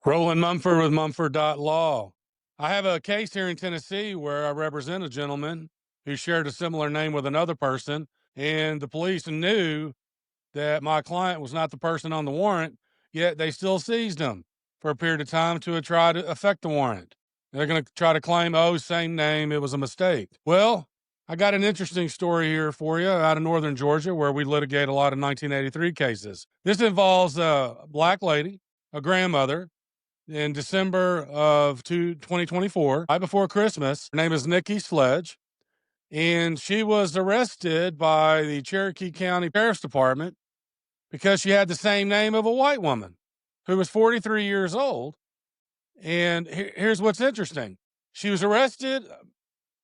Roland Mumford with Mumford.Law. I have a case here in Tennessee where I represent a gentleman who shared a similar name with another person, and the police knew that my client was not the person on the warrant, yet they still seized him for a period of time to try to affect the warrant. They're going to try to claim, oh, same name, it was a mistake. Well, I got an interesting story here for you out of northern Georgia where we litigate a lot of 1983 cases. This involves a black lady, a grandmother, in December of 2024, right before Christmas. Her name is Nikki Sledge, and she was arrested by the Cherokee County Sheriff's Department because she had the same name of a white woman who was 43 years old. And here's what's interesting. She was arrested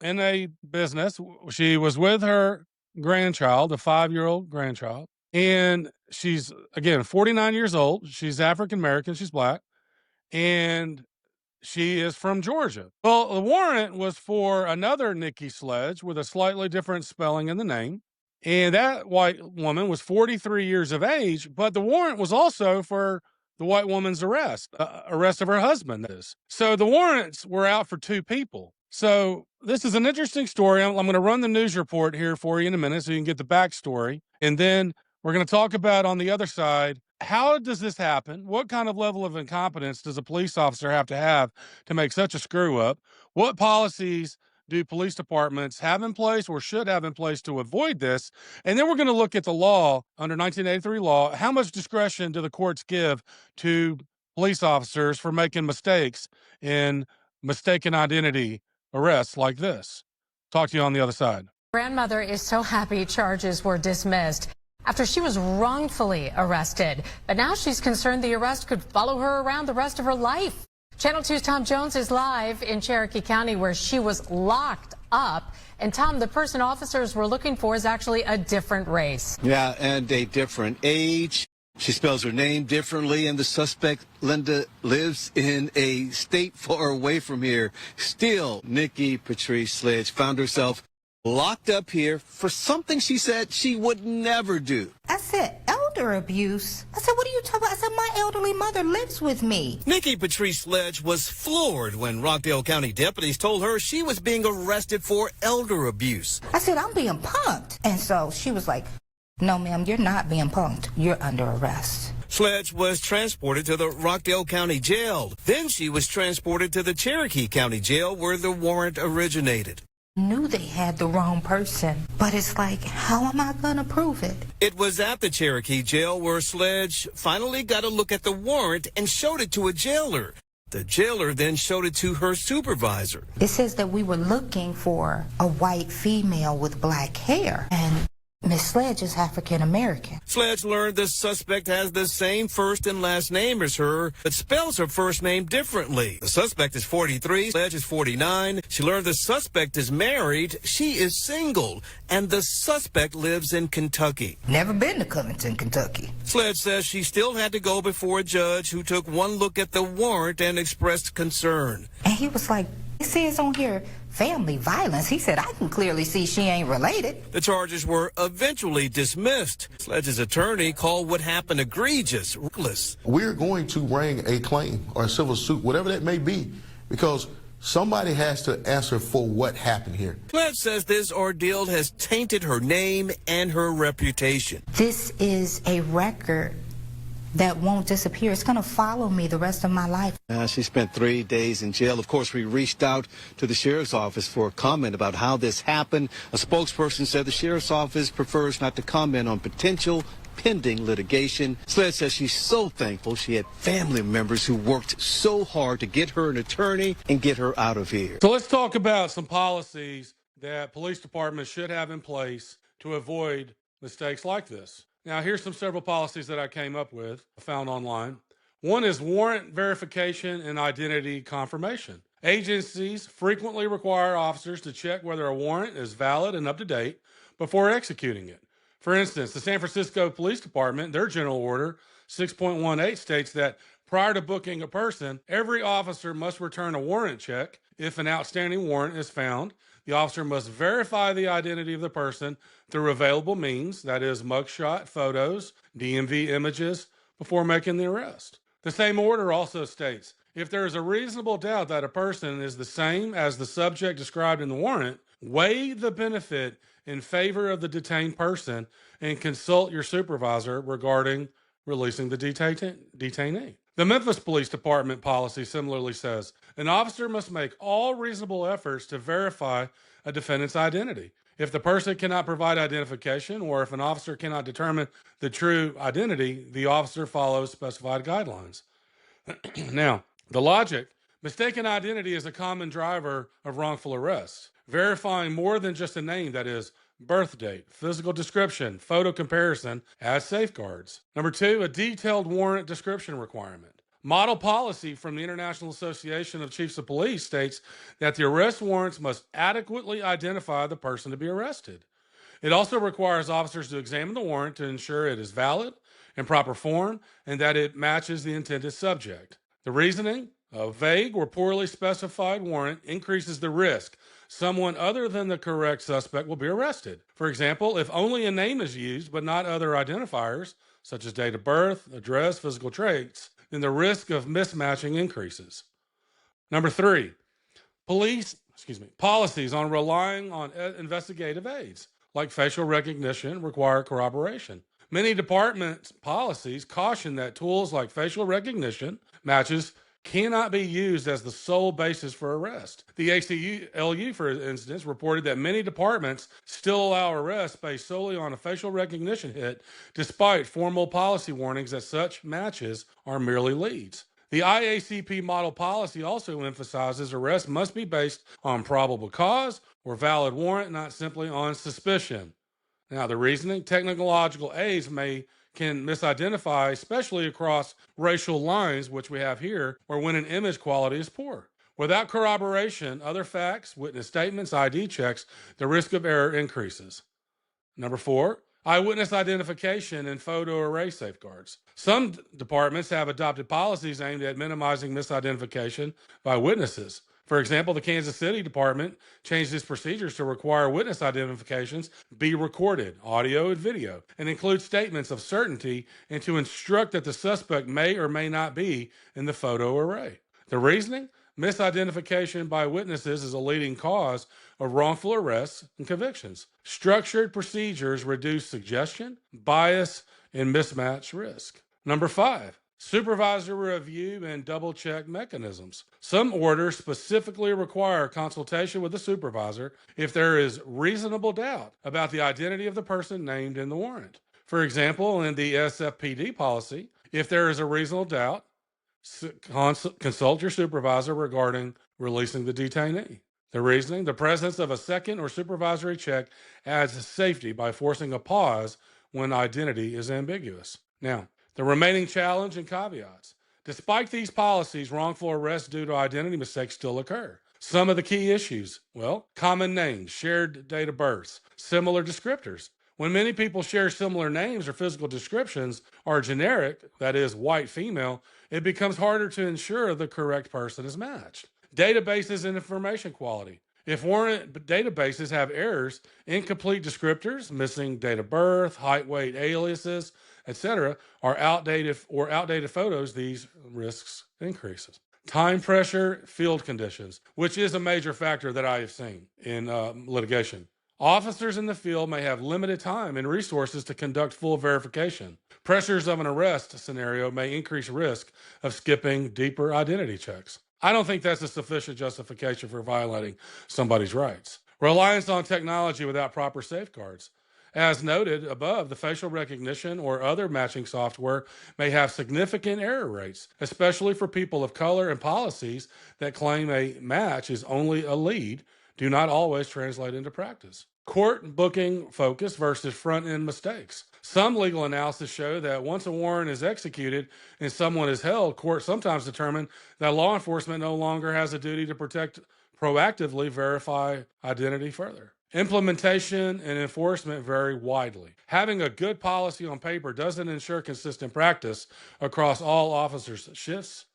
in a business. She was with her grandchild, a 5-year-old grandchild, and she's, again, 49 years old. She's African American. She's black. And she is from Georgia. Well, the warrant was for another Nikki Sledge with a slightly different spelling in the name. And that white woman was 43 years of age, but the warrant was also for the white woman's arrest of her husband. So the warrants were out for two people. So this is an interesting story. I'm going to run the news report here for you in a minute so you can get the backstory. And then we're going to talk about on the other side, how does this happen? What kind of level of incompetence does a police officer have to make such a screw up? What policies do police departments have in place or should have in place to avoid this? And then we're going to look at the law under 1983 law. How much discretion do the courts give to police officers for making mistakes in mistaken identity arrests like this? Talk to you on the other side. Grandmother is so happy charges were dismissed after she was wrongfully arrested. But now she's concerned the arrest could follow her around the rest of her life. Channel 2's Tom Jones is live in Cherokee County where she was locked up. And Tom, the person officers were looking for is actually a different race. Yeah, and a different age. She spells her name differently, and the suspect, Linda, lives in a state far away from here. Still, Nikki Patrice Sledge found herself locked up here for something she said she would never do. I said, elder abuse? I said, what are you talking about? I said, my elderly mother lives with me. Nikki Patrice Sledge was floored when Rockdale County deputies told her she was being arrested for elder abuse. I said, I'm being punked. And so she was like, no, ma'am, you're not being punked. You're under arrest. Sledge was transported to the Rockdale County Jail. Then she was transported to the Cherokee County Jail where the warrant originated. Knew they had the wrong person, but it's like, how am I gonna prove it? It was at the Cherokee jail where Sledge finally got a look at the warrant and showed it to a jailer. The jailer then showed it to her supervisor. It says that we were looking for a white female with black hair, and Miss Sledge is African American. Sledge learned the suspect has the same first and last name as her, but spells her first name differently. The suspect is 43, Sledge is 49. She learned the suspect is married, she is single, and the suspect lives in Kentucky. Never been to Covington, Kentucky. Sledge says she still had to go before a judge who took one look at the warrant and expressed concern. And he was like, it says on here, family violence. He said, I can clearly see she ain't related. The charges were eventually dismissed. Sledge's attorney called what happened egregious, reckless. We're going to bring a claim or a civil suit, whatever that may be, because somebody has to answer for what happened here. Sledge says this ordeal has tainted her name and her reputation. This is a record that won't disappear. It's going to follow me the rest of my life. She spent 3 days in jail. Of course, we reached out to the sheriff's office for a comment about how this happened. A spokesperson said the sheriff's office prefers not to comment on potential pending litigation. Sledge says she's so thankful she had family members who worked so hard to get her an attorney and get her out of here. So let's talk about some policies that police departments should have in place to avoid mistakes like this. Now, here's several policies that I came up with, found online. One is warrant verification and identity confirmation. Agencies frequently require officers to check whether a warrant is valid and up to date before executing it. For instance, the San Francisco Police Department, their General Order 6.18 states that prior to booking a person, every officer must return a warrant check. If an outstanding warrant is found, the officer must verify the identity of the person through available means, that is, mugshot, photos, DMV images, before making the arrest. The same order also states, if there is a reasonable doubt that a person is the same as the subject described in the warrant, weigh the benefit in favor of the detained person and consult your supervisor regarding releasing the detainee. The Memphis Police Department policy similarly says an officer must make all reasonable efforts to verify a defendant's identity. If the person cannot provide identification, or if an officer cannot determine the true identity, the officer follows specified guidelines. Now, the logic: mistaken identity is a common driver of wrongful arrest. Verifying more than just a name, that is, birth date, physical description, photo comparison, as safeguards. Number 2, a detailed warrant description requirement. Model policy from the International Association of Chiefs of Police states that the arrest warrants must adequately identify the person to be arrested. It also requires officers to examine the warrant to ensure it is valid, in proper form, and that it matches the intended subject. The reasoning: a vague or poorly specified warrant increases the risk someone other than the correct suspect will be arrested. For example, if only a name is used but not other identifiers, such as date of birth, address, physical traits, then the risk of mismatching increases. Number 3, policies on relying on investigative aids, like facial recognition, require corroboration. Many department policies caution that tools like facial recognition matches cannot be used as the sole basis for arrest. The ACLU, for instance, reported that many departments still allow arrests based solely on a facial recognition hit, despite formal policy warnings that such matches are merely leads. The IACP model policy also emphasizes arrests must be based on probable cause or valid warrant, not simply on suspicion. Now, the reasoning: technological aids can misidentify, especially across racial lines, which we have here, or when an image quality is poor. Without corroboration, other facts, witness statements, ID checks, the risk of error increases. Number 4, eyewitness identification and photo array safeguards. Some departments have adopted policies aimed at minimizing misidentification by witnesses. For example, the Kansas City Department changed its procedures to require witness identifications be recorded, audio and video, and include statements of certainty, and to instruct that the suspect may or may not be in the photo array. The reasoning: misidentification by witnesses is a leading cause of wrongful arrests and convictions. Structured procedures reduce suggestion, bias, and mismatch risk. Number 5, supervisory review and double-check mechanisms. Some orders specifically require consultation with the supervisor if there is reasonable doubt about the identity of the person named in the warrant. For example, in the SFPD policy, if there is a reasonable doubt, consult your supervisor regarding releasing the detainee. The reasoning: the presence of a second or supervisory check adds safety by forcing a pause when identity is ambiguous. Now, the remaining challenge and caveats. Despite these policies, wrongful arrests due to identity mistakes still occur. Some of the key issues: common names, shared date of births, similar descriptors. When many people share similar names or physical descriptions are generic, that is, white, female, it becomes harder to ensure the correct person is matched. Databases and information quality. If warrant databases have errors, incomplete descriptors, missing date of birth, height, weight, aliases, etc., or outdated photos, these risks increases. Time pressure, field conditions, which is a major factor that I have seen in litigation. Officers in the field may have limited time and resources to conduct full verification. Pressures of an arrest scenario may increase risk of skipping deeper identity checks. I don't think that's a sufficient justification for violating somebody's rights. Reliance on technology without proper safeguards. As noted above, the facial recognition or other matching software may have significant error rates, especially for people of color, and policies that claim a match is only a lead do not always translate into practice. Court booking focus versus front-end mistakes. Some legal analysis show that once a warrant is executed and someone is held, courts sometimes determine that law enforcement no longer has a duty to proactively verify identity further. Implementation and enforcement vary widely. Having a good policy on paper doesn't ensure consistent practice across all officers' shifts,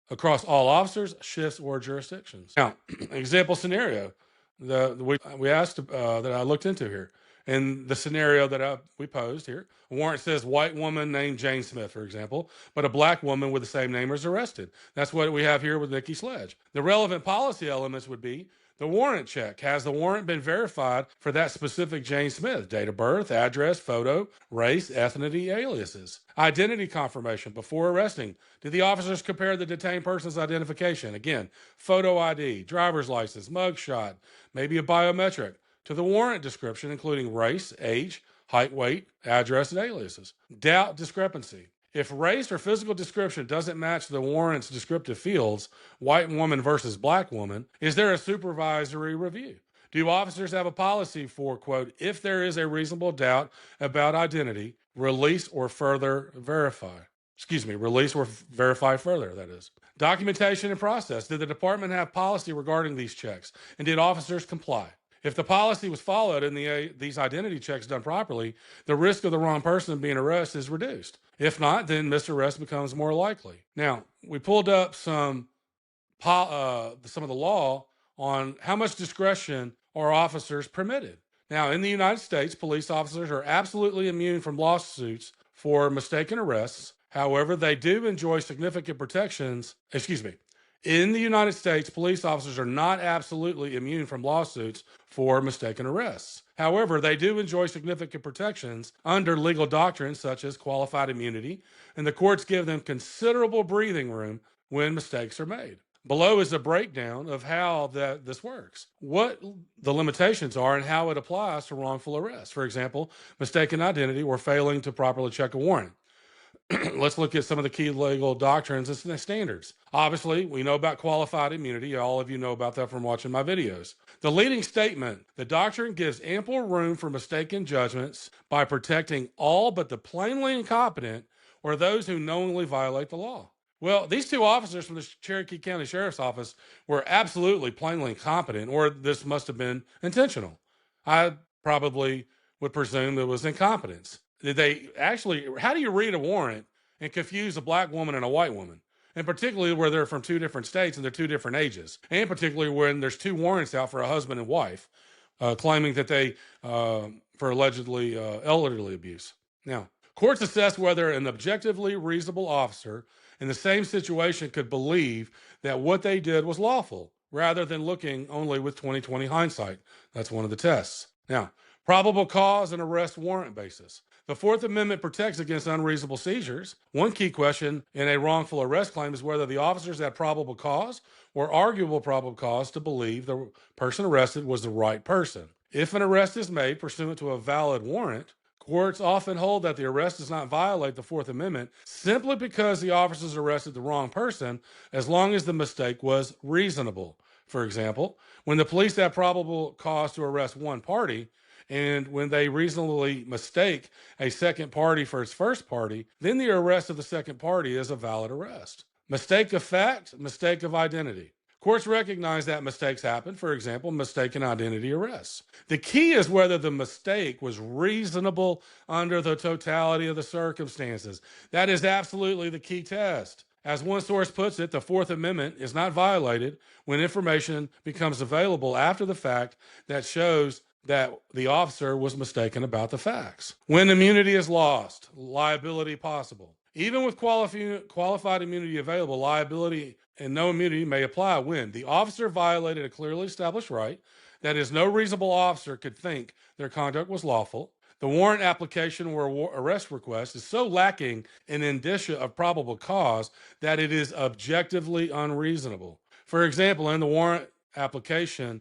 or jurisdictions. Now, example scenario we asked that I looked into here. in the scenario that we posed here, a warrant says white woman named Jane Smith, for example, but a black woman with the same name is arrested. That's what we have here with Nikki Sledge. The relevant policy elements would be the warrant check. Has the warrant been verified for that specific Jane Smith? Date of birth, address, photo, race, ethnicity, aliases. Identity confirmation before arresting. Did the officers compare the detained person's identification? Again, photo ID, driver's license, mugshot, maybe a biometric, to the warrant description, including race, age, height, weight, address, and aliases. Doubt discrepancy. If race or physical description doesn't match the warrant's descriptive fields, white woman versus black woman, is there a supervisory review? Do officers have a policy for, quote, if there is a reasonable doubt about identity, release or verify further, that is. Documentation and process. Did the department have policy regarding these checks? And did officers comply? If the policy was followed and these identity checks done properly, the risk of the wrong person being arrested is reduced. If not, then misarrest becomes more likely. Now, we pulled up some of the law on how much discretion are officers permitted. Now, in the United States, police officers are absolutely immune from lawsuits for mistaken arrests. However, they do enjoy significant protections. In the United States, police officers are not absolutely immune from lawsuits for mistaken arrests. However, they do enjoy significant protections under legal doctrines such as qualified immunity, and the courts give them considerable breathing room when mistakes are made. Below is a breakdown of how this works, what the limitations are, and how it applies to wrongful arrest. For example, mistaken identity or failing to properly check a warrant. Let's look at some of the key legal doctrines and standards. Obviously, we know about qualified immunity. All of you know about that from watching my videos. The leading statement, the doctrine gives ample room for mistaken judgments by protecting all but the plainly incompetent or those who knowingly violate the law. Well, these two officers from the Cherokee County Sheriff's Office were absolutely plainly incompetent, or this must have been intentional. I probably would presume it was incompetence. Did they actually, how do you read a warrant and confuse a black woman and a white woman? And particularly where they're from two different states and they're two different ages. And particularly when there's two warrants out for a husband and wife claiming that they, for allegedly elderly abuse. Now, courts assess whether an objectively reasonable officer in the same situation could believe that what they did was lawful, rather than looking only with 20/20 hindsight. That's one of the tests. Now, probable cause and arrest warrant basis. The Fourth Amendment protects against unreasonable seizures. One key question in a wrongful arrest claim is whether the officers had probable cause or arguable probable cause to believe the person arrested was the right person. If an arrest is made pursuant to a valid warrant, courts often hold that the arrest does not violate the Fourth Amendment simply because the officers arrested the wrong person, as long as the mistake was reasonable. For example, when the police have probable cause to arrest one party, and when they reasonably mistake a second party for its first party, then the arrest of the second party is a valid arrest. Mistake of fact, mistake of identity. Courts recognize that mistakes happen, for example, mistaken identity arrests. The key is whether the mistake was reasonable under the totality of the circumstances. That is absolutely the key test. As one source puts it, the Fourth Amendment is not violated when information becomes available after the fact that shows that the officer was mistaken about the facts. When immunity is lost, liability possible. Even with qualified immunity available, liability and no immunity may apply when the officer violated a clearly established right, that is, no reasonable officer could think their conduct was lawful. The warrant application or arrest request is so lacking in indicia of probable cause that it is objectively unreasonable. For example, in the warrant application,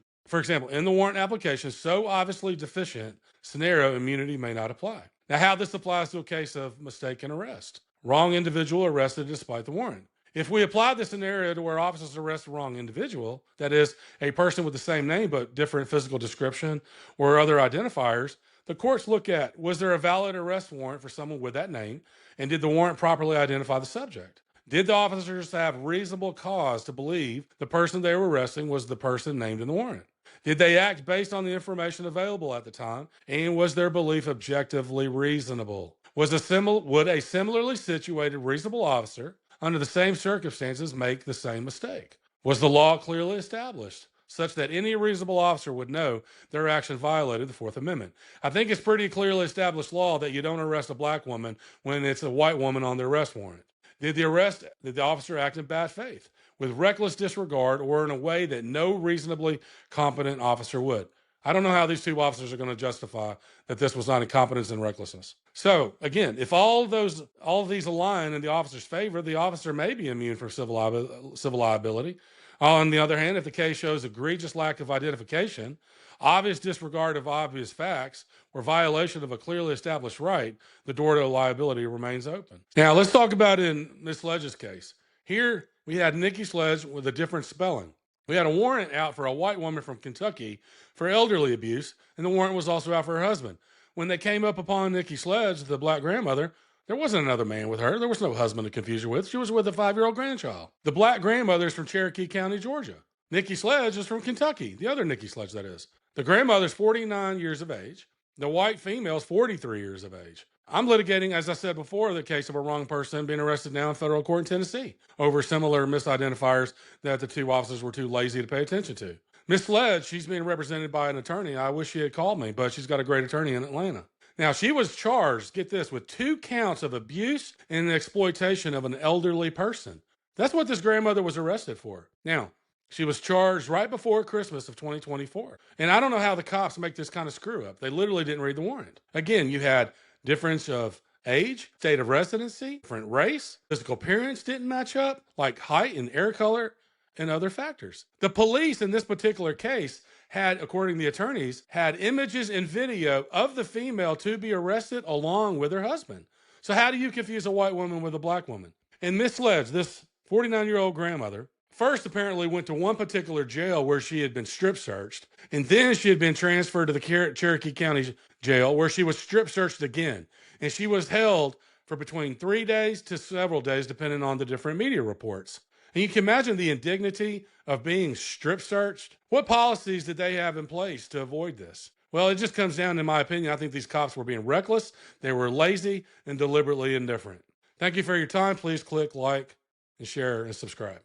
so obviously deficient scenario, immunity may not apply. Now, how this applies to a case of mistaken arrest. Wrong individual arrested despite the warrant. If we apply this scenario to where officers arrest the wrong individual, that is, a person with the same name but different physical description or other identifiers, the courts look at, was there a valid arrest warrant for someone with that name, and did the warrant properly identify the subject? Did the officers have reasonable cause to believe the person they were arresting was the person named in the warrant? Did they act based on the information available at the time, and was their belief objectively reasonable? Would a similarly situated reasonable officer under the same circumstances make the same mistake? Was the law clearly established such that any reasonable officer would know their action violated the Fourth Amendment. I think it's pretty clearly established law that you don't arrest a black woman when it's a white woman on the arrest warrant. Did the officer act in bad faith, with reckless disregard, or in a way that no reasonably competent officer would? I don't know how these two officers are going to justify that this was not incompetence and recklessness. So again, if all of these align in the officer's favor, the officer may be immune from civil liability. On the other hand, if the case shows egregious lack of identification, obvious disregard of obvious facts, or violation of a clearly established right, the door to liability remains open. Now, let's talk about in Ms. Sledge's case. Here, we had Nikki Sledge with a different spelling. We had a warrant out for a white woman from Kentucky for elderly abuse, and the warrant was also out for her husband. When they came up upon Nikki Sledge, the black grandmother, there wasn't another man with her. There was no husband to confuse her with. She was with a 5-year-old grandchild. The black grandmother is from Cherokee County, Georgia. Nikki Sledge is from Kentucky, the other Nikki Sledge, that is. The grandmother's 49 years of age. The white female is 43 years of age. I'm litigating, as I said before, the case of a wrong person being arrested now in federal court in Tennessee over similar misidentifiers that the two officers were too lazy to pay attention to. Miss Sledge, she's being represented by an attorney. I wish she had called me, but she's got a great attorney in Atlanta. Now, she was charged, get this, with 2 counts of abuse and exploitation of an elderly person. That's what this grandmother was arrested for. Now, she was charged right before Christmas of 2024. And I don't know how the cops make this kind of screw up. They literally didn't read the warrant. Again, you had difference of age, state of residency, different race, physical appearance didn't match up, like height and hair color and other factors. The police in this particular case had, according to the attorneys, had images and video of the female to be arrested along with her husband. So how do you confuse a white woman with a black woman? And Miss Sledge, this 49-year-old grandmother, first apparently went to one particular jail where she had been strip searched, and then she had been transferred to the Cherokee County jail where she was strip searched again. And she was held for between 3 days to several days, depending on the different media reports. And you can imagine the indignity of being strip searched. What policies did they have in place to avoid this? Well, it just comes down, in my opinion, I think these cops were being reckless, they were lazy, and deliberately indifferent. Thank you for your time. Please click like and share and subscribe.